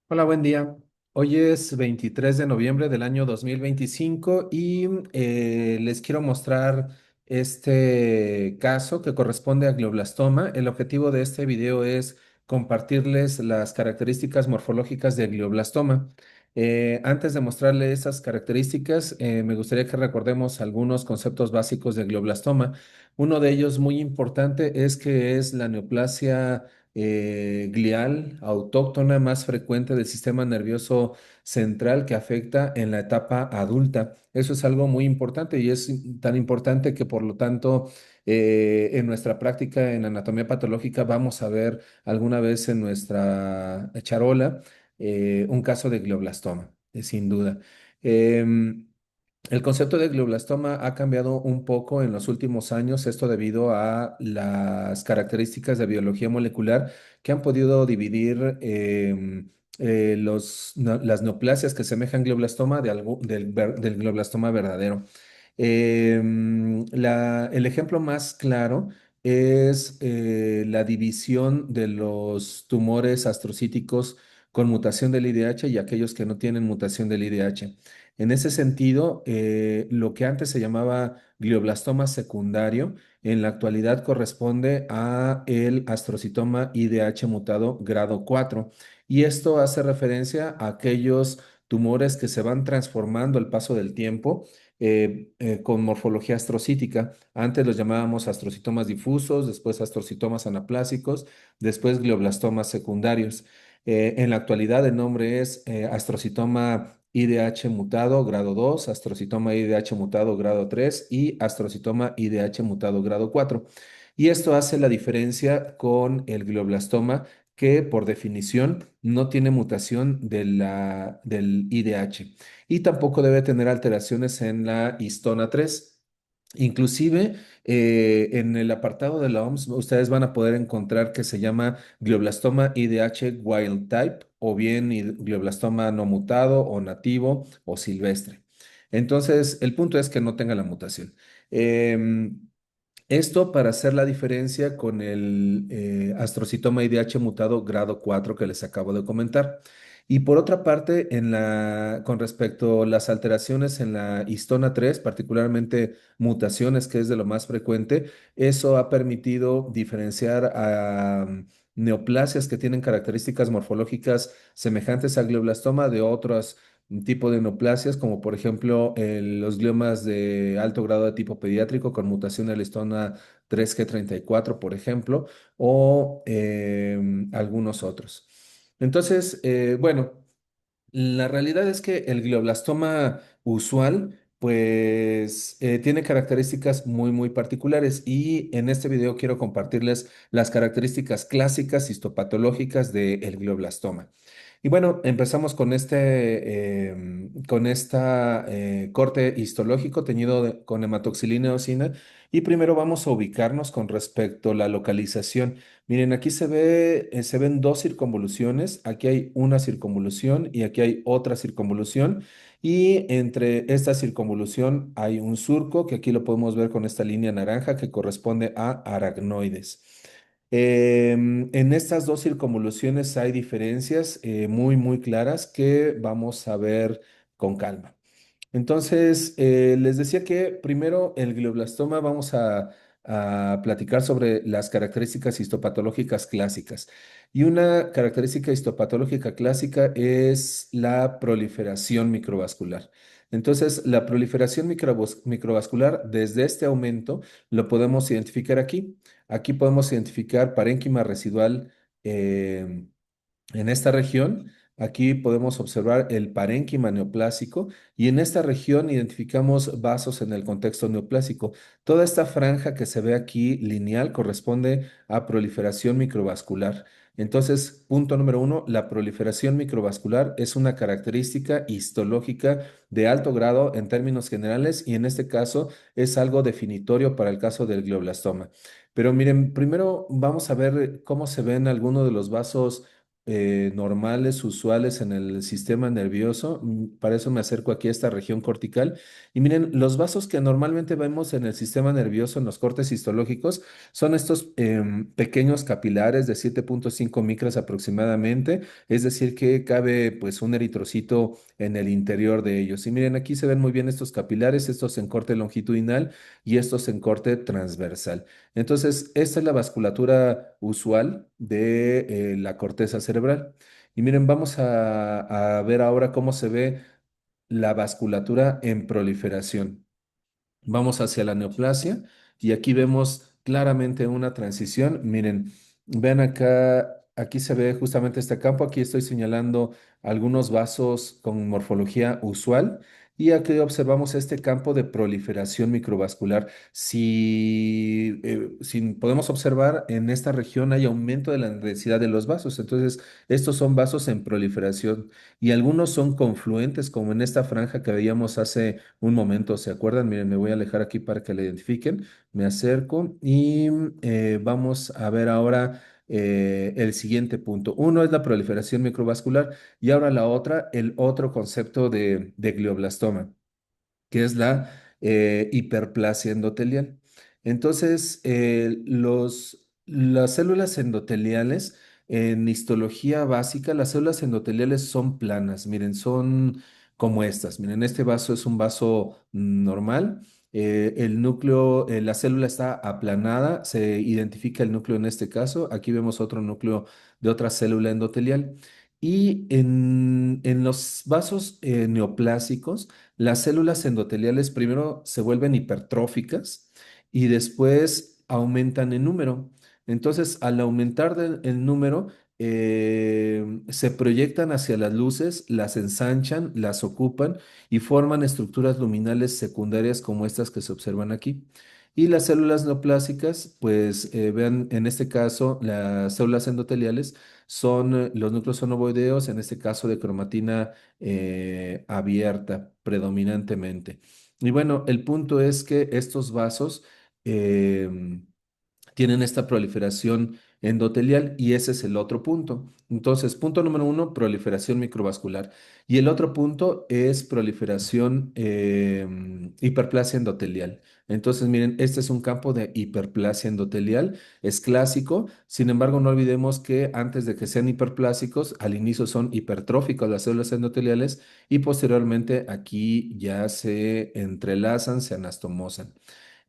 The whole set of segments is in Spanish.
Hola, buen día. Hoy es 23 de noviembre del año 2025 y les quiero mostrar este caso que corresponde a glioblastoma. El objetivo de este video es compartirles las características morfológicas de glioblastoma. Antes de mostrarles esas características, me gustaría que recordemos algunos conceptos básicos de glioblastoma. Uno de ellos muy importante es que es la neoplasia glial autóctona más frecuente del sistema nervioso central que afecta en la etapa adulta. Eso es algo muy importante y es tan importante que por lo tanto en nuestra práctica en anatomía patológica vamos a ver alguna vez en nuestra charola un caso de glioblastoma, sin duda. Em, el concepto de glioblastoma ha cambiado un poco en los últimos años, esto debido a las características de biología molecular que han podido dividir las neoplasias que semejan glioblastoma del glioblastoma verdadero. El ejemplo más claro es la división de los tumores astrocíticos con mutación del IDH y aquellos que no tienen mutación del IDH. En ese sentido, lo que antes se llamaba glioblastoma secundario, en la actualidad corresponde a el astrocitoma IDH mutado grado 4. Y esto hace referencia a aquellos tumores que se van transformando al paso del tiempo con morfología astrocítica. Antes los llamábamos astrocitomas difusos, después astrocitomas anaplásicos, después glioblastomas secundarios. En la actualidad el nombre es astrocitoma IDH mutado grado 2, astrocitoma IDH mutado grado 3 y astrocitoma IDH mutado grado 4. Y esto hace la diferencia con el glioblastoma, que por definición no tiene mutación del IDH y tampoco debe tener alteraciones en la histona 3. Inclusive en el apartado de la OMS ustedes van a poder encontrar que se llama glioblastoma IDH wild type o bien glioblastoma no mutado o nativo o silvestre. Entonces, el punto es que no tenga la mutación. Em, Esto para hacer la diferencia con el astrocitoma IDH mutado grado 4 que les acabo de comentar. Y por otra parte, con respecto a las alteraciones en la histona 3, particularmente mutaciones, que es de lo más frecuente, eso ha permitido diferenciar a neoplasias que tienen características morfológicas semejantes a glioblastoma de otros tipos de neoplasias, como por ejemplo los gliomas de alto grado de tipo pediátrico con mutación de la histona 3G34, por ejemplo, o algunos otros. Entonces, bueno. La realidad es que el glioblastoma usual, pues, tiene características muy, muy particulares y en este video quiero compartirles las características clásicas histopatológicas del glioblastoma. Y bueno, empezamos con con esta corte histológico teñido con hematoxilina eosina y primero vamos a ubicarnos con respecto a la localización. Miren, aquí se ven dos circunvoluciones, aquí hay una circunvolución y aquí hay otra circunvolución y entre esta circunvolución hay un surco que aquí lo podemos ver con esta línea naranja que corresponde a aracnoides. En estas dos circunvoluciones hay diferencias muy, muy claras que vamos a ver con calma. Entonces, les decía que primero el glioblastoma a platicar sobre las características histopatológicas clásicas. Y una característica histopatológica clásica es la proliferación microvascular. Entonces, la proliferación microvascular, desde este aumento, lo podemos identificar aquí. Aquí podemos identificar parénquima residual em, en esta región. Aquí podemos observar el parénquima neoplásico y en esta región identificamos vasos en el contexto neoplásico. Toda esta franja que se ve aquí lineal corresponde a proliferación microvascular. Entonces, punto número uno, la proliferación microvascular es una característica histológica de alto grado en términos generales y en este caso es algo definitorio para el caso del glioblastoma. Pero miren, primero vamos a ver cómo se ven algunos de los vasos normales, usuales en el sistema nervioso. Para eso me acerco aquí a esta región cortical. Y miren, los vasos que normalmente vemos en el sistema nervioso, en los cortes histológicos, son estos pequeños capilares de 7,5 micras aproximadamente, es decir, que cabe pues un eritrocito en el interior de ellos. Y miren, aquí se ven muy bien estos capilares, estos en corte longitudinal y estos en corte transversal. Entonces, esta es la vasculatura usual de la corteza cerebral. Y miren, vamos a ver ahora cómo se ve la vasculatura en proliferación. Vamos hacia la neoplasia y aquí vemos claramente una transición. Miren, vean acá, aquí se ve justamente este campo. Aquí estoy señalando algunos vasos con morfología usual y aquí observamos este campo de proliferación microvascular. Si podemos observar, en esta región hay aumento de la densidad de los vasos. Entonces, estos son vasos en proliferación y algunos son confluentes, como en esta franja que veíamos hace un momento. ¿Se acuerdan? Miren, me voy a alejar aquí para que la identifiquen. Me acerco y vamos a ver ahora el siguiente punto. Uno es la proliferación microvascular y ahora la otra, el otro concepto de glioblastoma, que es la hiperplasia endotelial. Entonces, las células endoteliales, en histología básica, las células endoteliales son planas. Miren, son como estas. Miren, este vaso es un vaso normal. El núcleo, la célula está aplanada, se identifica el núcleo en este caso. Aquí vemos otro núcleo de otra célula endotelial. Y en los vasos neoplásicos, las células endoteliales primero se vuelven hipertróficas y después aumentan en número. Entonces, al aumentar el número, se proyectan hacia las luces, las ensanchan, las ocupan y forman estructuras luminales secundarias como estas que se observan aquí. Y las células neoplásicas, pues vean, en este caso, las células endoteliales son los núcleos son ovoideos, en este caso de cromatina abierta predominantemente. Y bueno, el punto es que estos vasos em, tienen esta proliferación endotelial y ese es el otro punto. Entonces, punto número uno, proliferación microvascular. Y el otro punto es proliferación hiperplasia endotelial. Entonces, miren, este es un campo de hiperplasia endotelial, es clásico. Sin embargo, no olvidemos que antes de que sean hiperplásicos, al inicio son hipertróficos las células endoteliales y posteriormente aquí ya se entrelazan, se anastomosan.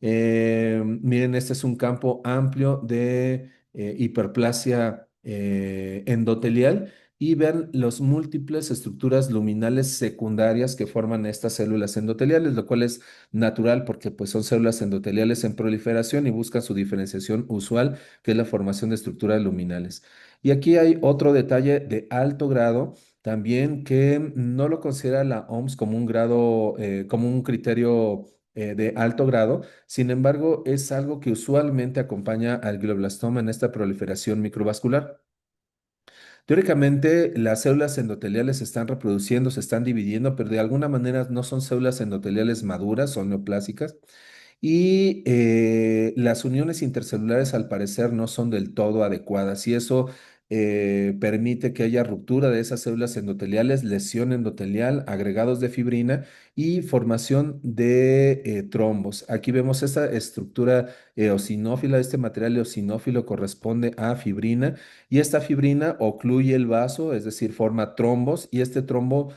Miren, este es un campo amplio de hiperplasia endotelial y vean las múltiples estructuras luminales secundarias que forman estas células endoteliales, lo cual es natural porque pues, son células endoteliales en proliferación y buscan su diferenciación usual, que es la formación de estructuras luminales. Y aquí hay otro detalle de alto grado también que no lo considera la OMS como un grado, como un criterio de alto grado. Sin embargo, es algo que usualmente acompaña al glioblastoma en esta proliferación microvascular. Teóricamente, las células endoteliales se están reproduciendo, se están dividiendo, pero de alguna manera no son células endoteliales maduras, son neoplásicas. Y las uniones intercelulares al parecer no son del todo adecuadas y eso permite que haya ruptura de esas células endoteliales, lesión endotelial, agregados de fibrina y formación de trombos. Aquí vemos esta estructura eosinófila, este material eosinófilo corresponde a fibrina y esta fibrina ocluye el vaso, es decir, forma trombos y este trombo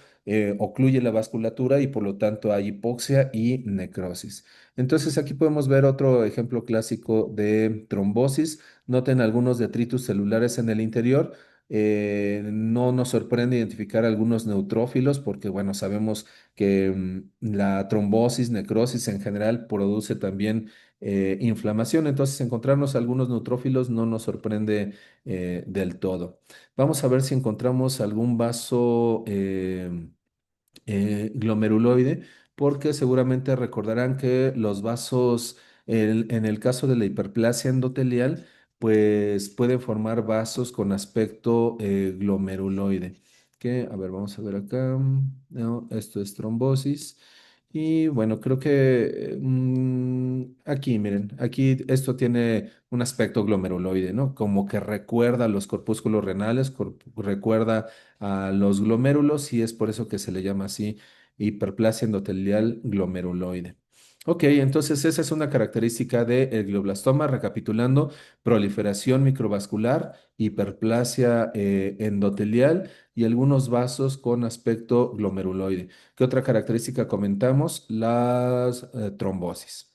ocluye la vasculatura y por lo tanto hay hipoxia y necrosis. Entonces aquí podemos ver otro ejemplo clásico de trombosis. Noten algunos detritus celulares en el interior. No nos sorprende identificar algunos neutrófilos porque, bueno, sabemos que la trombosis, necrosis en general produce también inflamación. Entonces, encontrarnos algunos neutrófilos no nos sorprende del todo. Vamos a ver si encontramos algún vaso. Glomeruloide, porque seguramente recordarán que los vasos, en el caso de la hiperplasia endotelial, pues pueden formar vasos con aspecto glomeruloide. Que, a ver, vamos a ver acá. No, esto es trombosis. Y bueno, creo que aquí, miren, aquí esto tiene un aspecto glomeruloide, ¿no? Como que recuerda a los corpúsculos renales, recuerda a los glomérulos y es por eso que se le llama así hiperplasia endotelial glomeruloide. Ok, entonces esa es una característica del glioblastoma. Recapitulando, proliferación microvascular, hiperplasia endotelial y algunos vasos con aspecto glomeruloide. ¿Qué otra característica comentamos? Las trombosis.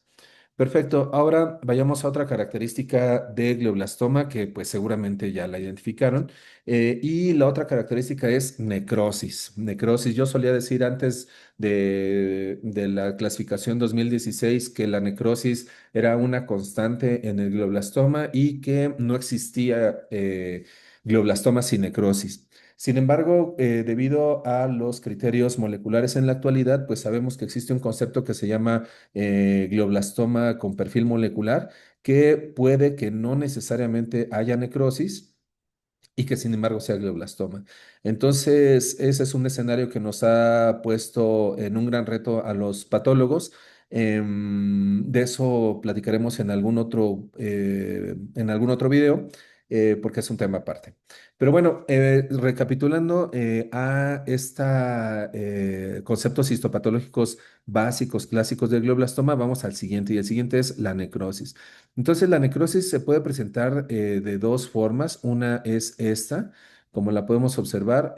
Perfecto. Ahora vayamos a otra característica de glioblastoma que pues seguramente ya la identificaron. Y la otra característica es necrosis. Necrosis. Yo solía decir antes de la clasificación 2016 que la necrosis era una constante en el glioblastoma y que no existía glioblastoma sin necrosis. Sin embargo, debido a los criterios moleculares en la actualidad, pues sabemos que existe un concepto que se llama glioblastoma con perfil molecular, que puede que no necesariamente haya necrosis y que sin embargo sea glioblastoma. Entonces, ese es un escenario que nos ha puesto en un gran reto a los patólogos. De eso platicaremos en algún otro video, porque es un tema aparte. Pero bueno, recapitulando a estos conceptos histopatológicos básicos, clásicos del glioblastoma, vamos al siguiente, y el siguiente es la necrosis. Entonces, la necrosis se puede presentar de dos formas. Una es esta, como la podemos observar,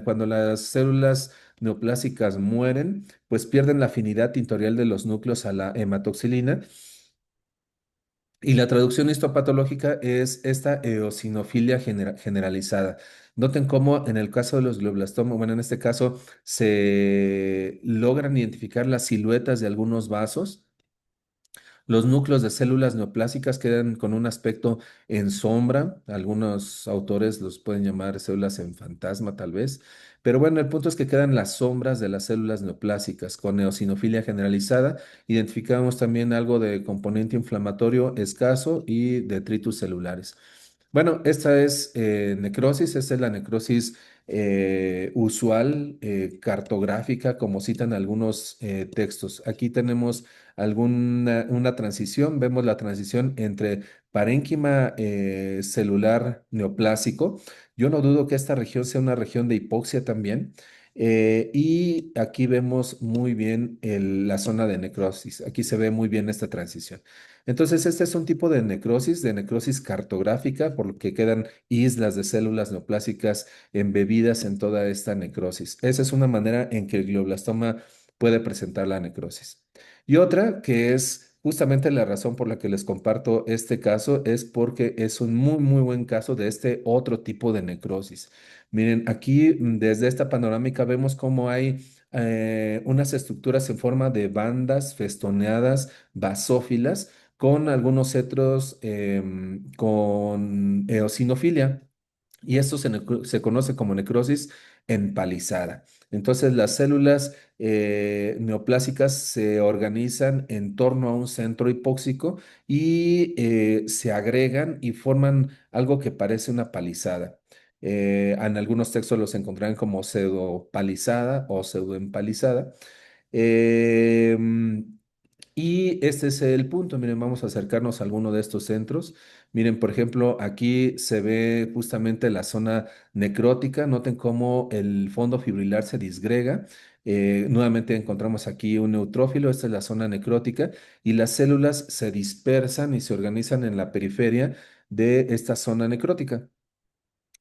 cuando las células neoplásicas mueren, pues pierden la afinidad tintorial de los núcleos a la hematoxilina. Y la traducción histopatológica es esta eosinofilia generalizada. Noten cómo en el caso de los glioblastomas, bueno, en este caso se logran identificar las siluetas de algunos vasos. Los núcleos de células neoplásicas quedan con un aspecto en sombra. Algunos autores los pueden llamar células en fantasma, tal vez. Pero bueno, el punto es que quedan las sombras de las células neoplásicas con eosinofilia generalizada. Identificamos también algo de componente inflamatorio escaso y detritus celulares. Bueno, esta es necrosis, esta es la necrosis usual, cartográfica, como citan algunos textos. Aquí tenemos una transición, vemos la transición entre parénquima celular neoplásico. Yo no dudo que esta región sea una región de hipoxia también. Y aquí vemos muy bien la zona de necrosis. Aquí se ve muy bien esta transición. Entonces, este es un tipo de necrosis cartográfica, por lo que quedan islas de células neoplásicas embebidas en toda esta necrosis. Esa es una manera en que el glioblastoma puede presentar la necrosis. Y otra, que es justamente la razón por la que les comparto este caso, es porque es un muy, muy buen caso de este otro tipo de necrosis. Miren, aquí desde esta panorámica vemos cómo hay unas estructuras en forma de bandas festoneadas basófilas con algunos cetros con eosinofilia. Y esto se conoce como necrosis empalizada. Entonces, las células neoplásicas se organizan en torno a un centro hipóxico y se agregan y forman algo que parece una palizada. En algunos textos los encontrarán como pseudopalizada o pseudoempalizada. Em, y este es el punto. Miren, vamos a acercarnos a alguno de estos centros. Miren, por ejemplo, aquí se ve justamente la zona necrótica. Noten cómo el fondo fibrilar se disgrega. Nuevamente encontramos aquí un neutrófilo. Esta es la zona necrótica. Y las células se dispersan y se organizan en la periferia de esta zona necrótica.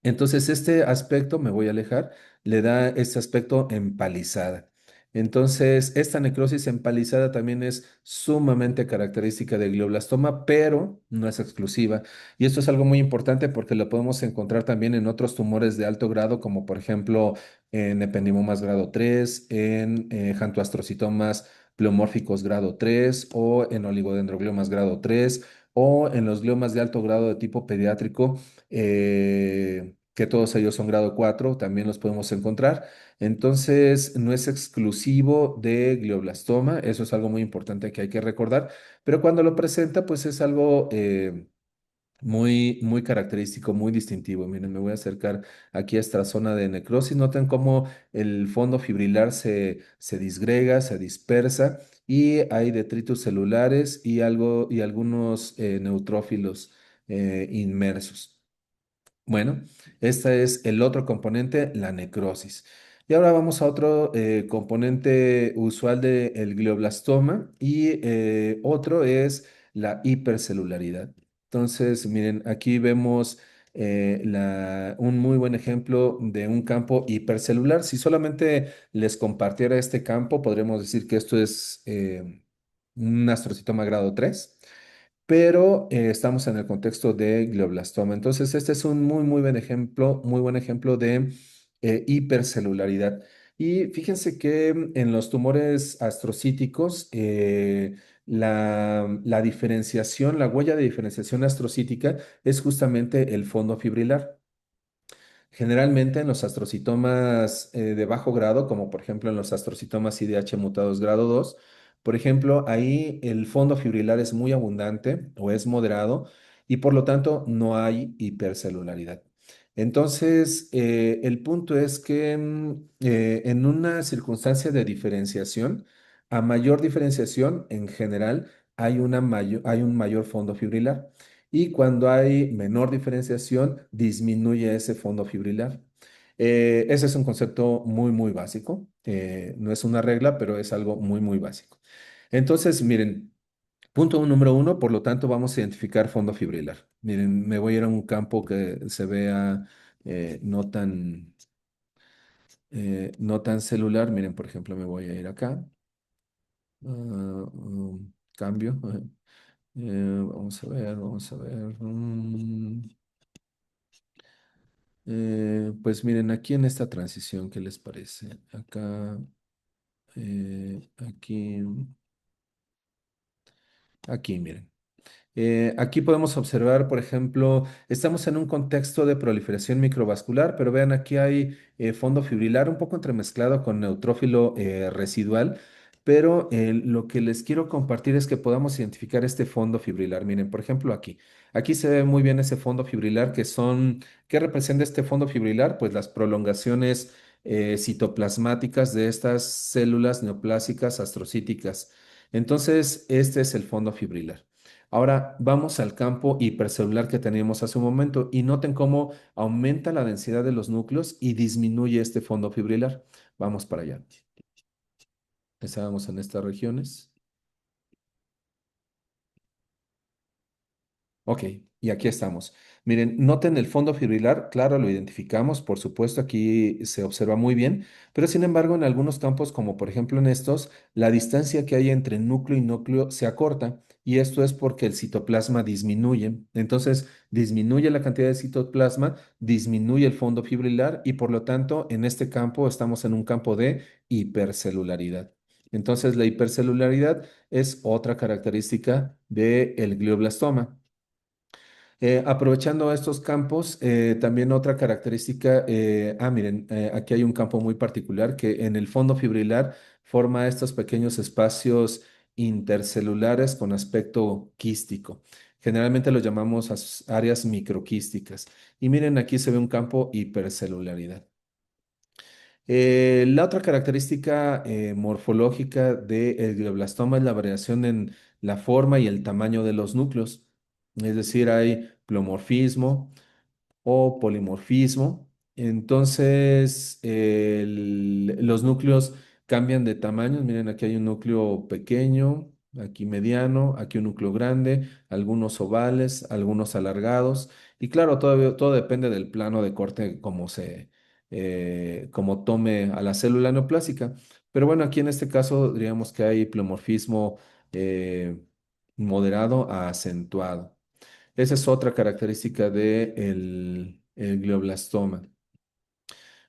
Entonces, este aspecto, me voy a alejar, le da este aspecto empalizada. Entonces, esta necrosis empalizada también es sumamente característica del glioblastoma, pero no es exclusiva. Y esto es algo muy importante porque lo podemos encontrar también en otros tumores de alto grado, como por ejemplo en ependimomas grado 3, en jantoastrocitomas pleomórficos grado 3 o en oligodendrogliomas grado 3 o en los gliomas de alto grado de tipo pediátrico, que todos ellos son grado 4, también los podemos encontrar. Entonces, no es exclusivo de glioblastoma, eso es algo muy importante que hay que recordar, pero cuando lo presenta, pues es algo Muy, muy característico, muy distintivo. Miren, me voy a acercar aquí a esta zona de necrosis. Noten cómo el fondo fibrilar se disgrega, se dispersa y hay detritus celulares y algo y algunos neutrófilos inmersos. Bueno, este es el otro componente, la necrosis. Y ahora vamos a otro componente usual del glioblastoma y otro es la hipercelularidad. Entonces, miren, aquí vemos un muy buen ejemplo de un campo hipercelular. Si solamente les compartiera este campo, podríamos decir que esto es un astrocitoma grado 3, pero estamos en el contexto de glioblastoma. Entonces, este es un muy buen ejemplo de hipercelularidad. Y fíjense que en los tumores astrocíticos, la diferenciación, la huella de diferenciación astrocítica es justamente el fondo fibrilar. Generalmente en los astrocitomas de bajo grado, como por ejemplo en los astrocitomas IDH mutados grado 2, por ejemplo, ahí el fondo fibrilar es muy abundante o es moderado y por lo tanto no hay hipercelularidad. Entonces, el punto es que en una circunstancia de diferenciación, a mayor diferenciación en general, hay un mayor fondo fibrilar y cuando hay menor diferenciación, disminuye ese fondo fibrilar. Ese es un concepto muy, muy básico. No es una regla, pero es algo muy, muy básico. Entonces, miren, punto número uno, por lo tanto, vamos a identificar fondo fibrilar. Miren, me voy a ir a un campo que se vea no tan celular. Miren, por ejemplo, me voy a ir acá. Cambio. Vamos a ver, vamos a ver. Pues miren, aquí en esta transición, ¿qué les parece? Acá, aquí, aquí, miren. Aquí podemos observar, por ejemplo, estamos en un contexto de proliferación microvascular, pero vean, aquí hay fondo fibrilar un poco entremezclado con neutrófilo residual, pero lo que les quiero compartir es que podamos identificar este fondo fibrilar. Miren, por ejemplo, aquí se ve muy bien ese fondo fibrilar ¿qué representa este fondo fibrilar? Pues las prolongaciones citoplasmáticas de estas células neoplásicas astrocíticas. Entonces, este es el fondo fibrilar. Ahora vamos al campo hipercelular que teníamos hace un momento y noten cómo aumenta la densidad de los núcleos y disminuye este fondo fibrilar. Vamos para allá. Estábamos en estas regiones. Ok, y aquí estamos. Miren, noten el fondo fibrilar, claro, lo identificamos, por supuesto, aquí se observa muy bien, pero sin embargo, en algunos campos, como por ejemplo en estos, la distancia que hay entre núcleo y núcleo se acorta, y esto es porque el citoplasma disminuye. Entonces, disminuye la cantidad de citoplasma, disminuye el fondo fibrilar, y por lo tanto, en este campo estamos en un campo de hipercelularidad. Entonces, la hipercelularidad es otra característica del glioblastoma. Aprovechando estos campos, también otra característica, miren, aquí hay un campo muy particular que en el fondo fibrilar forma estos pequeños espacios intercelulares con aspecto quístico. Generalmente los llamamos áreas microquísticas. Y miren, aquí se ve un campo hipercelularidad. La otra característica morfológica del glioblastoma es la variación en la forma y el tamaño de los núcleos. Es decir, hay pleomorfismo o polimorfismo. Entonces, los núcleos cambian de tamaño. Miren, aquí hay un núcleo pequeño, aquí mediano, aquí un núcleo grande, algunos ovales, algunos alargados. Y claro, todo depende del plano de corte como tome a la célula neoplásica. Pero bueno, aquí en este caso diríamos que hay pleomorfismo eh, moderado a acentuado. Esa es otra característica del el glioblastoma.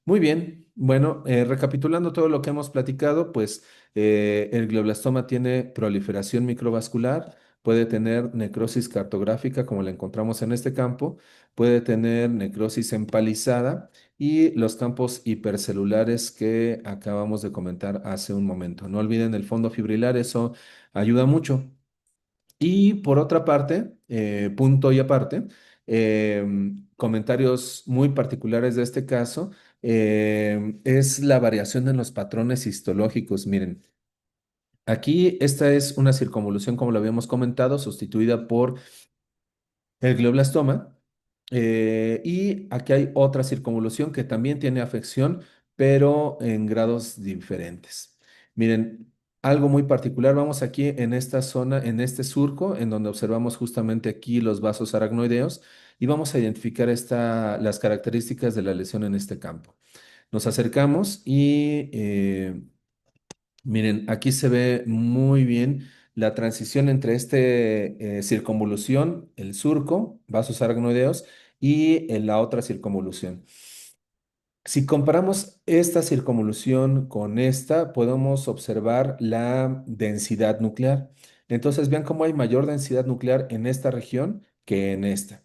Muy bien, bueno, recapitulando todo lo que hemos platicado, pues el glioblastoma tiene proliferación microvascular, puede tener necrosis cartográfica como la encontramos en este campo, puede tener necrosis empalizada y los campos hipercelulares que acabamos de comentar hace un momento. No olviden el fondo fibrilar, eso ayuda mucho. Y por otra parte, punto y aparte, comentarios muy particulares de este caso, es la variación en los patrones histológicos. Miren, aquí esta es una circunvolución, como lo habíamos comentado, sustituida por el glioblastoma. Y aquí hay otra circunvolución que también tiene afección, pero en grados diferentes. Miren, algo muy particular, vamos aquí en esta zona, en este surco, en donde observamos justamente aquí los vasos aracnoideos y vamos a identificar las características de la lesión en este campo. Nos acercamos y miren, aquí se ve muy bien la transición entre circunvolución, el surco, vasos aracnoideos, y en la otra circunvolución. Si comparamos esta circunvolución con esta, podemos observar la densidad nuclear. Entonces, vean cómo hay mayor densidad nuclear en esta región que en esta.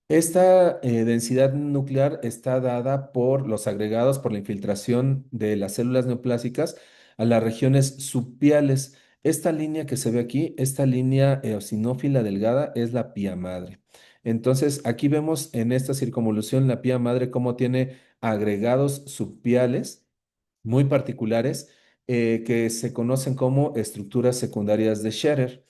Esta densidad nuclear está dada por los agregados, por la infiltración de las células neoplásicas a las regiones subpiales. Esta línea que se ve aquí, esta línea eosinófila delgada, es la pía madre. Entonces, aquí vemos en esta circunvolución la pía madre cómo tiene agregados subpiales muy particulares que se conocen como estructuras secundarias de Scherer.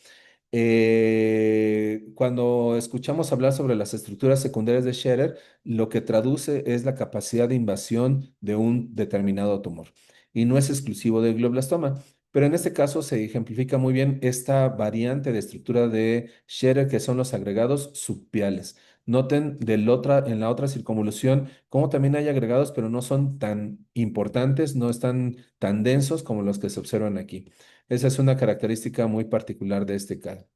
Cuando escuchamos hablar sobre las estructuras secundarias de Scherer, lo que traduce es la capacidad de invasión de un determinado tumor y no es exclusivo del glioblastoma. Pero en este caso se ejemplifica muy bien esta variante de estructura de Scherer que son los agregados subpiales. Noten en la otra circunvolución cómo también hay agregados, pero no son tan importantes, no están tan densos como los que se observan aquí. Esa es una característica muy particular de este caso.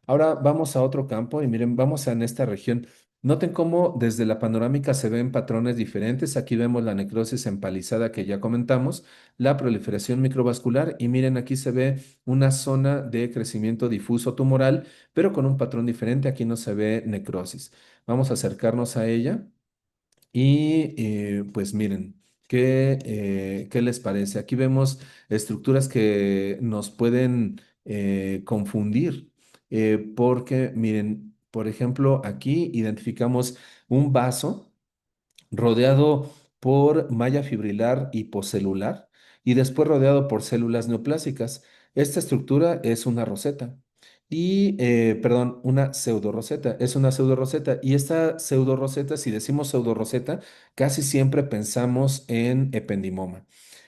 Ahora vamos a otro campo y miren, vamos en esta región. Noten cómo desde la panorámica se ven patrones diferentes. Aquí vemos la necrosis empalizada que ya comentamos, la proliferación microvascular y miren, aquí se ve una zona de crecimiento difuso tumoral, pero con un patrón diferente. Aquí no se ve necrosis. Vamos a acercarnos a ella. Y pues miren, ¿qué les parece? Aquí vemos estructuras que nos pueden confundir, porque miren, por ejemplo, aquí identificamos un vaso rodeado por malla fibrilar hipocelular y después rodeado por células neoplásicas. Esta estructura es una roseta perdón, una pseudoroseta, es una pseudoroseta y esta pseudoroseta, si decimos pseudoroseta, casi siempre pensamos en ependimoma.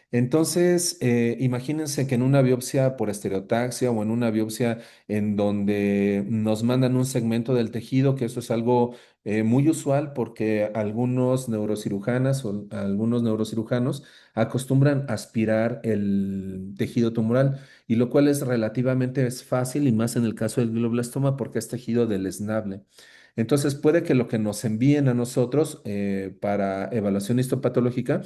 Entonces, imagínense que en una biopsia por estereotaxia o en una biopsia en donde nos mandan un segmento del tejido, que eso es algo muy usual porque algunos neurocirujanas o algunos neurocirujanos acostumbran aspirar el tejido tumoral, y lo cual es relativamente es fácil y más en el caso del glioblastoma porque es tejido deleznable. Entonces, puede que lo que nos envíen a nosotros para evaluación histopatológica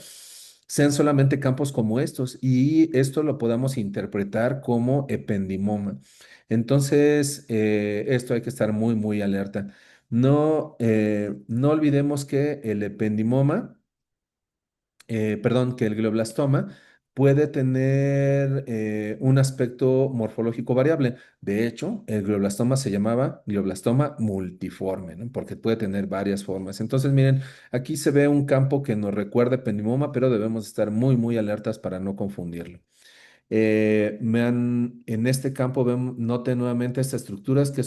sean solamente campos como estos y esto lo podamos interpretar como ependimoma. Entonces, esto hay que estar muy, muy alerta. No olvidemos que el ependimoma, perdón, que el glioblastoma puede tener un aspecto morfológico variable. De hecho, el glioblastoma se llamaba glioblastoma multiforme, ¿no? Porque puede tener varias formas. Entonces, miren, aquí se ve un campo que nos recuerda ependimoma, pero debemos estar muy, muy alertas para no confundirlo. En este campo, noten nuevamente estas estructuras que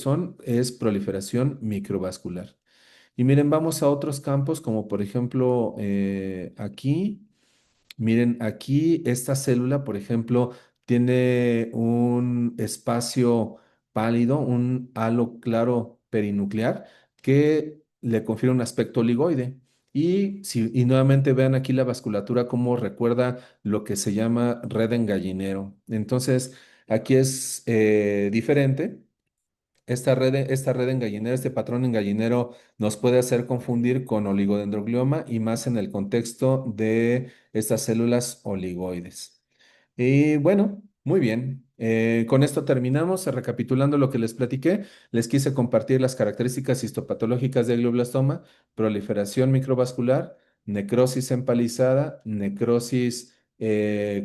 es proliferación microvascular. Y miren, vamos a otros campos, como por ejemplo aquí. Miren, aquí esta célula, por ejemplo, tiene un espacio pálido, un halo claro perinuclear que le confiere un aspecto oligoide. Y nuevamente vean aquí la vasculatura como recuerda lo que se llama red en gallinero. Entonces, aquí es diferente. Esta red en gallinero, este patrón en gallinero nos puede hacer confundir con oligodendroglioma y más en el contexto de estas células oligoides. Y bueno, muy bien. Con esto terminamos. Recapitulando lo que les platiqué, les quise compartir las características histopatológicas del glioblastoma: proliferación microvascular, necrosis empalizada, necrosis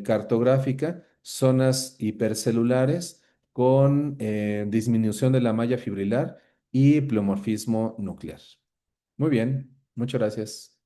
cartográfica, zonas hipercelulares, con disminución de la malla fibrilar y pleomorfismo nuclear. Muy bien, muchas gracias.